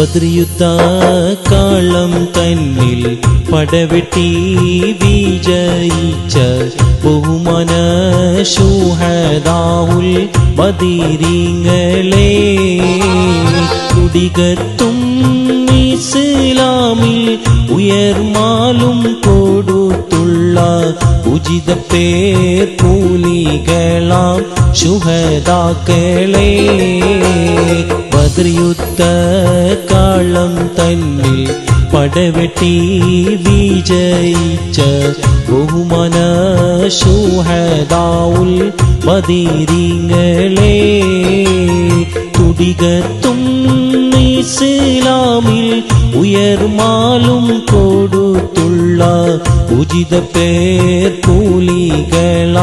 ബദ്രിയുദ്ധ കാളം തന്നിൽ പടവെട്ടി വിജയിച്ച ബഹുമാന ശുഹദാഉൽ ബദരീങ്ങളെ കുടികത്തും ഇസ്ലാമിൽ ഉയർമാലും കൊടുത്തുള്ള ഉചിത പേർ കൂലികളാം ശുഹദാക്കളെ ബദ്രിയുദ്ധ കാളം തന്നിൽ പടവെട്ടി വിജയിച്ച ബഹുമാന ശുഹദാഉൽ ബദരീങ്ങളെ തുടികത്തും ഇസ്ലാമിൽ ഉയർമാലും കൊടുത്തുള്ള ഉചിത പേർ കൂലികളാം